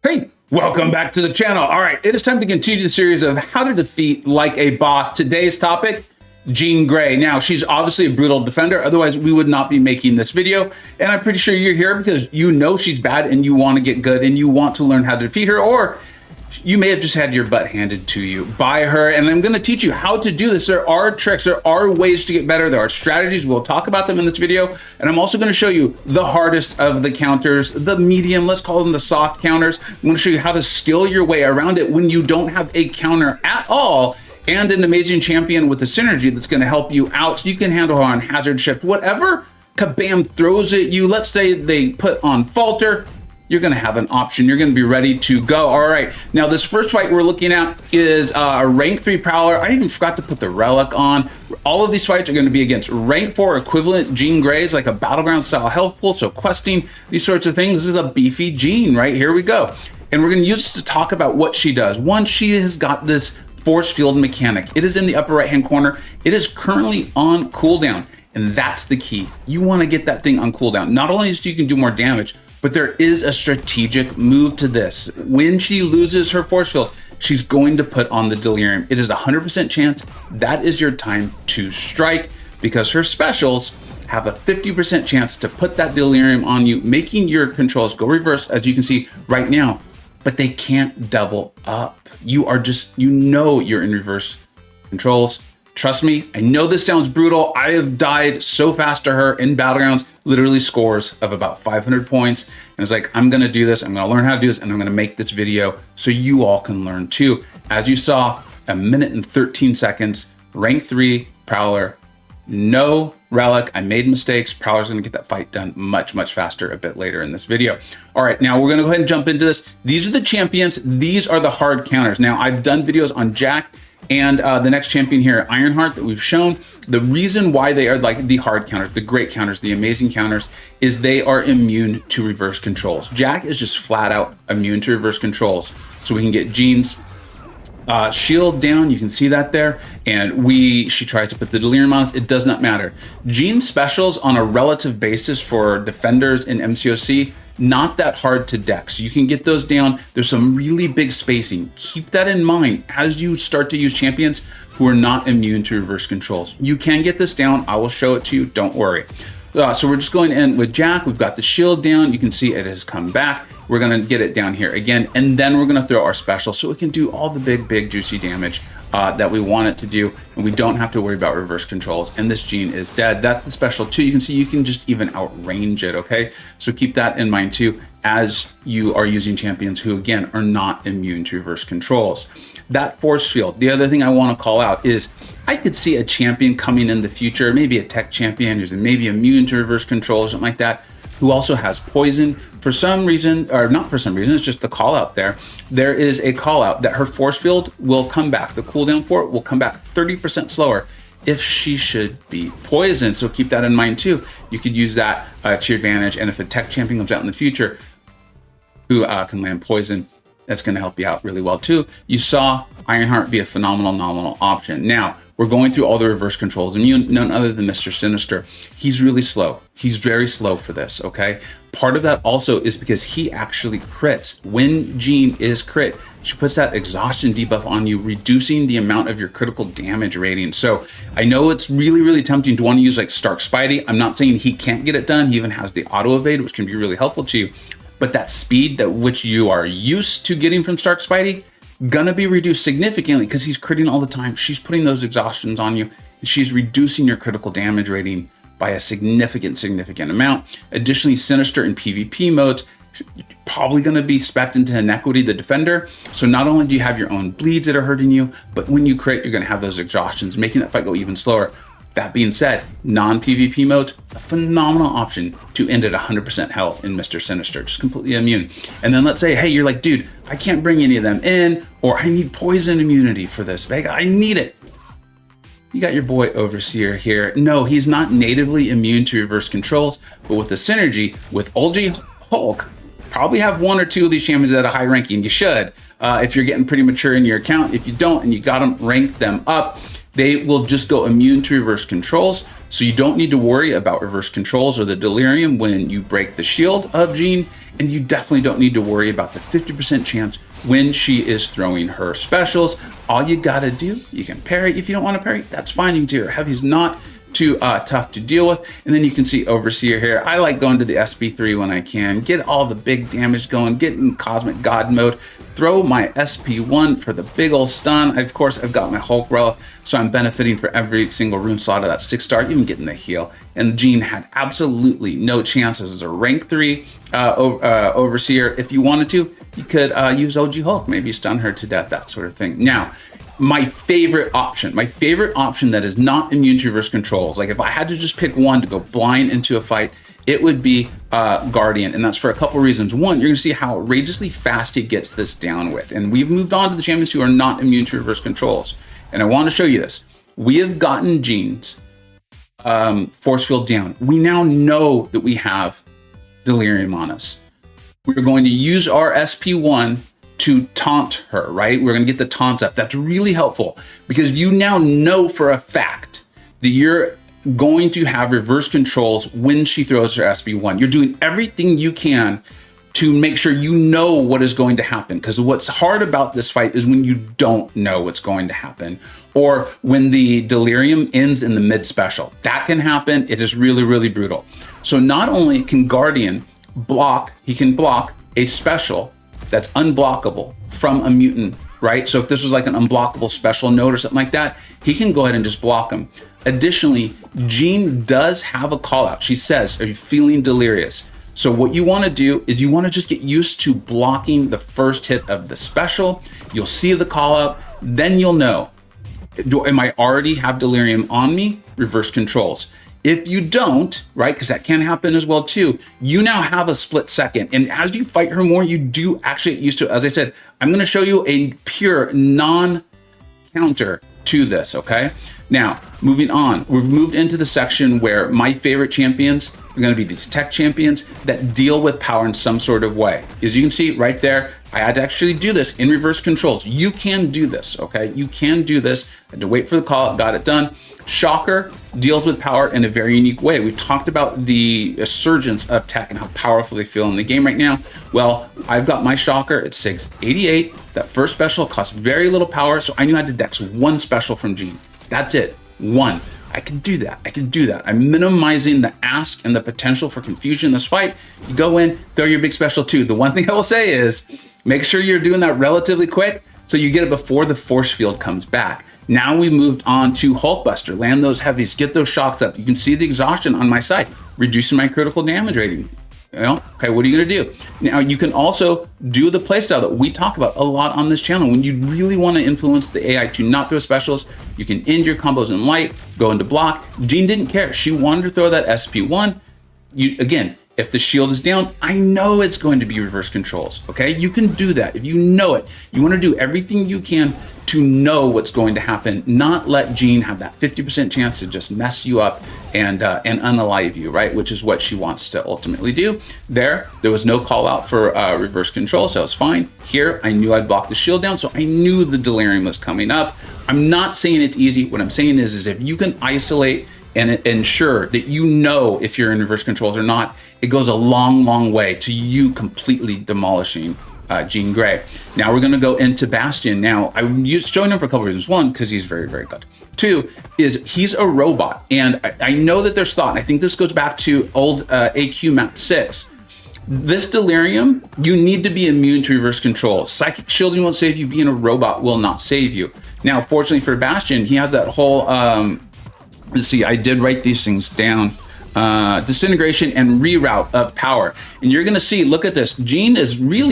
Hey, welcome back to the channel. All right, it is time to continue the series of how to defeat like a boss. Today's topic, Jean Grey. Now, she's obviously a brutal defender, otherwise we would not be making this video. And I'm pretty sure you're here because you know she's bad and you want to get good and you want to learn how to defeat her, or you may have just had your butt handed to you by her. And I'm going to teach you how to do this. There are tricks, there are ways to get better, there are strategies. We'll talk about them in this video. And I'm also going to show you the hardest of the counters, the medium, let's call them the soft counters. I'm going to show you how to skill your way around it when you don't have a counter at all, and an amazing champion with a synergy that's going to help you out so you can handle her on hazard shift. Whatever Kabam throws at you, let's say they put on falter, you're going to have an option. You're going to be ready to go. All right. Now, this first fight we're looking at is a rank 3 Prowler. I even forgot to put the relic on. All of these fights are going to be against rank 4 equivalent Jean Greys, like a battleground style health pool. So questing, these sorts of things. This is a beefy Jean, right? Here we go. And we're going to use this to talk about what she does. One, she has got this force field mechanic. It is in the upper right hand corner. It is currently on cooldown. And that's the key. You want to get that thing on cooldown. Not only so you can do more damage, but there is a strategic move to this. When she loses her force field, she's going to put on the delirium. It is a 100% chance that is your time to strike, because her specials have a 50% chance to put that delirium on you, making your controls go reverse, as you can see right now, but they can't double up. You are just, you know, you're in reverse controls. Trust me, I know this sounds brutal. I have died so fast to her in battlegrounds, literally scores of about 500 points. And it's like, I'm gonna do this, I'm gonna learn how to do this, and I'm gonna make this video so you all can learn too. As you saw, 1 minute and 13 seconds, rank 3 Prowler, no relic. I made mistakes. Prowler's gonna get that fight done much, much faster a bit later in this video. All right, now we're gonna go ahead and jump into this. These are the champions. These are the hard counters. Now, I've done videos on Jack and the next champion here, Ironheart, that we've shown. The reason why they are like the hard counters, the great counters, the amazing counters, is they are immune to reverse controls. Jack is just flat out immune to reverse controls. So we can get Jean's shield down, you can see that there, and she tries to put the delirium on us. It does not matter. Jean's specials on a relative basis for defenders in MCoC, not that hard to deck. So you can get those down. There's some really big spacing. Keep that in mind as you start to use champions who are not immune to reverse controls. You can get this down. I will show it to you. Don't worry. So we're just going in with Jack. We've got the shield down. You can see it has come back. We're going to get it down here again, and then we're going to throw our special so it can do all the big juicy damage that we want it to do, and we don't have to worry about reverse controls. And this Jean is dead. That's the special too. You can see you can just even outrange it. Okay, so keep that in mind too as you are using champions who again are not immune to reverse controls. That force field. The other thing I want to call out is I could see a champion coming in the future, maybe a tech champion who's maybe immune to reverse controls, something like that, who also has poison. For some reason, or not for some reason, it's just the call out there. There is a call out that her force field will come back. The cooldown for it will come back 30% slower if she should be poisoned. So keep that in mind too. You could use that to your advantage. And if a tech champion comes out in the future who can land poison, that's going to help you out really well too. You saw Ironheart be a phenomenal option. Now, we're going through all the reverse controls, and none other than Mr. Sinister. He's really slow. He's very slow for this, okay? Part of that also is because he actually crits. When Jean is crit, she puts that exhaustion debuff on you, reducing the amount of your critical damage rating. So I know it's really tempting to want to use like Stark Spidey. I'm not saying he can't get it done. He even has the auto evade, which can be really helpful to you. But that speed that which you are used to getting from Stark Spidey, gonna be reduced significantly because he's critting all the time. She's putting those exhaustions on you, and she's reducing your critical damage rating by a significant amount. Additionally, Sinister in PvP modes, probably gonna be spec'd into Inequity, the defender. So not only do you have your own bleeds that are hurting you, but when you crit, you're gonna have those exhaustions, making that fight go even slower. That being said, non-PvP mode, a phenomenal option to end at 100% health in Mr. Sinister, just completely immune. And then let's say, hey, you're like, dude, I can't bring any of them in, or I need poison immunity for this, Vega, I need it. You got your boy Overseer here. No, he's not natively immune to reverse controls, but with the synergy with OG Hulk, probably have 1 or 2 of these champions at a high ranking. You should, if you're getting pretty mature in your account. If you don't, and you got them, rank them up, they will just go immune to reverse controls. So you don't need to worry about reverse controls or the delirium when you break the shield of Jean. and you definitely don't need to worry about the 50% chance when she is throwing her specials. All you gotta do, you can parry. If you don't want to parry, that's fine. You can see her heavy's not too tough to deal with. And then you can see Overseer here. I like going to the SP3 when I can, get all the big damage going, get in Cosmic God mode, throw my SP1 for the big old stun. Of course, I've got my Hulk Relic, so I'm benefiting for every single rune slot of that 6-star, even getting the heal. And Jean had absolutely no chances as a rank 3 Overseer. If you wanted to, you could use OG Hulk, maybe stun her to death, that sort of thing. Now, my favorite option that is not immune to reverse controls, like if I had to just pick one to go blind into a fight, it would be Guardian, and that's for a couple reasons. One, you're gonna see how outrageously fast he gets this down with, and we've moved on to the champions who are not immune to reverse controls. And I want to show you this. We have gotten Jean's force field down. We now know that we have Delirium on us. We're going to use our SP1 to taunt her, right? We're gonna get the taunts up. That's really helpful because you now know for a fact that you're going to have reverse controls when she throws her SP1. You're doing everything you can to make sure you know what is going to happen, because what's hard about this fight is when you don't know what's going to happen, or when the Delirium ends in the mid special. That can happen. It is really, really brutal. So not only can Guardian block, he can block a special that's unblockable from a mutant, right? So if this was like an unblockable special node or something like that, he can go ahead and just block them. Additionally, Jean does have a call out. She says, are you feeling delirious? So what you want to do is you want to just get used to blocking the first hit of the special. You'll see the call out, then you'll know, am I already have delirium on me? Reverse controls. If you don't, right, because that can happen as well too, you now have a split second. And as you fight her more, you do actually get used to it. As I said, I'm going to show you a pure non-counter to this, okay? Now, moving on, we've moved into the section where my favorite champions are going to be these tech champions that deal with power in some sort of way. As you can see right there, I had to actually do this in reverse controls. You can do this, okay? You can do this. I had to wait for the call, got it done. Shocker deals with power in a very unique way. We've talked about the resurgence of tech and how powerful they feel in the game right now. Well, I've got my Shocker at 688. That first special costs very little power, so I knew I had to dex one special from Jean. That's it, one. I can do that, I can do that. I'm minimizing the ask and the potential for confusion in this fight. You go in, throw your big special too. The one thing I will say is, make sure you're doing that relatively quick so you get it before the force field comes back. Now we moved on to Hulkbuster, land those heavies, get those shocks up. You can see the exhaustion on my side, reducing my critical damage rating. You know, okay, what are you gonna do? Now you can also do the playstyle that we talk about a lot on this channel. When you really wanna influence the AI to not throw specials, you can end your combos in light, go into block. Jean didn't care, she wanted to throw that SP1. Again, if the shield is down, I know it's going to be reverse controls, okay? You can do that, if you know it. You wanna do everything you can to know what's going to happen, not let Jean have that 50% chance to just mess you up and unalive you, right? Which is what she wants to ultimately do. There was no call out for reverse control, so it's fine. Here, I knew I'd block the shield down, so I knew the delirium was coming up. I'm not saying it's easy. What I'm saying is if you can isolate and ensure that you know if you're in reverse controls or not, it goes a long, long way to you completely demolishing Jean Grey. Now we're going to go into Bastion. Now I'm showing him for a couple of reasons. One, because he's very, very good. Two, is he's a robot, and I know that there's thought. I think this goes back to old AQ map 6. This delirium, you need to be immune to reverse control. Psychic shielding won't save you. Being a robot will not save you. Now, fortunately for Bastion, he has that whole. Let's see. I did write these things down. Disintegration and reroute of power. And you're gonna see, look at this, Jean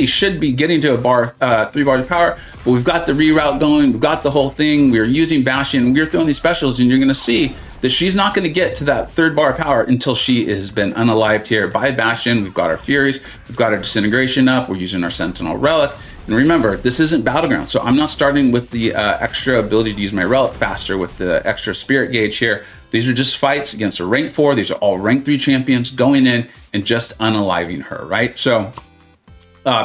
should be getting to a bar, 3 bars of power, but we've got the reroute going, we've got the whole thing, we're using Bastion, we're throwing these specials, and you're gonna see that she's not gonna get to that 3rd bar of power until she has been unalived here by Bastion. We've got our Furies, we've got our disintegration up, we're using our Sentinel Relic. And remember, this isn't Battleground, so I'm not starting with the extra ability to use my Relic faster with the extra Spirit Gauge here. These are just fights against a rank 4. These are all rank 3 champions going in and just unaliving her, right? So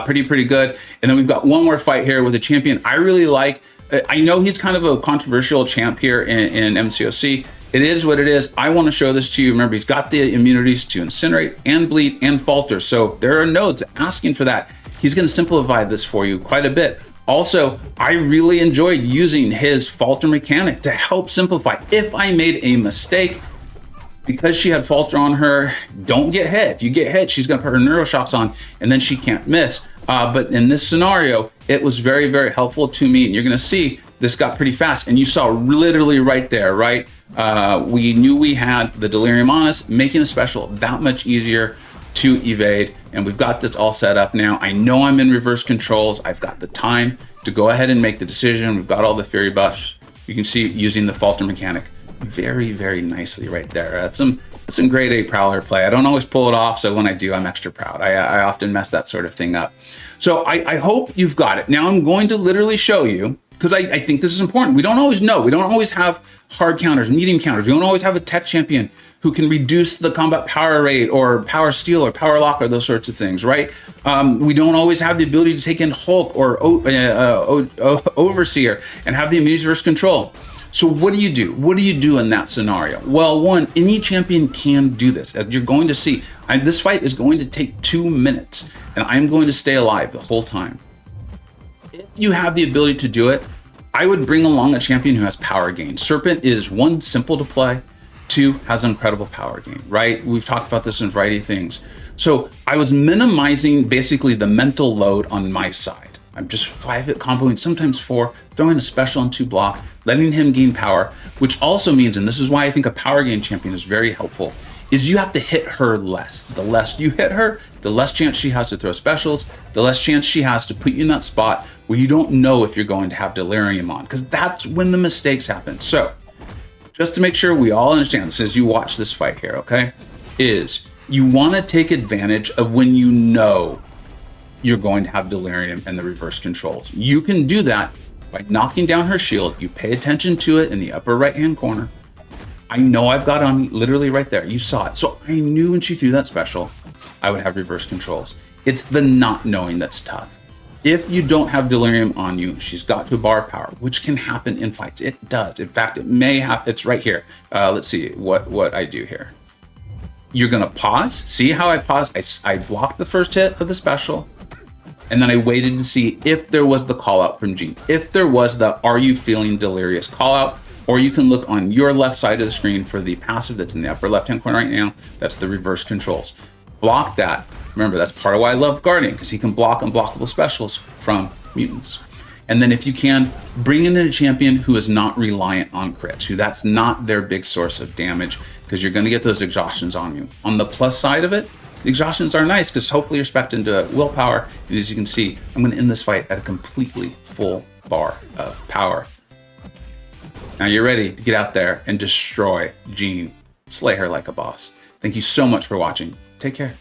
pretty good. And then we've got one more fight here with a champion I really like. I know he's kind of a controversial champ here in MCoC. it is what it is. I want to show this to you. Remember, he's got the immunities to incinerate and bleed and falter. So there are nodes asking for that. He's going to simplify this for you quite a bit. Also, I really enjoyed using his falter mechanic to help simplify. If I made a mistake, because she had falter on her, don't get hit. If you get hit, she's going to put her neuroshocks on and then she can't miss. But in this scenario, it was very, very helpful to me. And you're going to see this got pretty fast. And you saw literally right there, right? We knew we had the delirium on us, making the special that much easier to evade. And we've got this all set up now. I know I'm in reverse controls. I've got the time to go ahead and make the decision. We've got all the fury buffs. You can see using the falter mechanic very, very nicely right there. That's some grade A Prowler play. I don't always pull it off, so when I do, I'm extra proud. I often mess that sort of thing up. So I hope you've got it. Now I'm going to literally show you, because I think this is important. We don't always know. We don't always have hard counters, medium counters. We don't always have a tech champion who can reduce the combat power rate or power steal or power lock or those sorts of things, right? We don't always have the ability to take in Hulk or Overseer and have the immunities versus control. So what do you do? What do you do in that scenario? Well, one, any champion can do this. As you're going to see, this fight is going to take 2 minutes, and I'm going to stay alive the whole time. If you have the ability to do it, I would bring along a champion who has power gain. Serpent is, one, simple to play, two, has incredible power gain, right? We've talked about this in a variety of things. So I was minimizing basically the mental load on my side. I'm just 5-hit comboing, sometimes 4, throwing a special on 2 block, letting him gain power, which also means, and this is why I think a power gain champion is very helpful, is you have to hit her less. The less you hit her, the less chance she has to throw specials, the less chance she has to put you in that spot where you don't know if you're going to have delirium on, because that's when the mistakes happen. So just to make sure we all understand this as you watch this fight here, okay, is you want to take advantage of when you know you're going to have delirium and the reverse controls. You can do that by knocking down her shield. You pay attention to it in the upper right-hand corner. I know I've got on literally right there. You saw it. So I knew when she threw that special, I would have reverse controls. It's the not knowing that's tough. If you don't have delirium on you, she's got to bar power, which can happen in fights. It does. In fact, it may have, it's right here. Let's see what I do here. You're gonna pause. See how I paused? I blocked the first hit of the special. And then I waited to see if there was the call out from Jean. If there was the "Are you feeling delirious?" call out, or you can look on your left side of the screen for the passive that's in the upper left-hand corner right now. That's the reverse controls. Block that. Remember, that's part of why I love Guardian, because he can block unblockable specials from mutants. And then if you can, bring in a champion who is not reliant on crits, who that's not their big source of damage, because you're going to get those exhaustions on you. On the plus side of it, the exhaustions are nice because hopefully you're specced into willpower. And as you can see, I'm going to end this fight at a completely full bar of power. Now you're ready to get out there and destroy Jean. Slay her like a boss. Thank you so much for watching. Take care.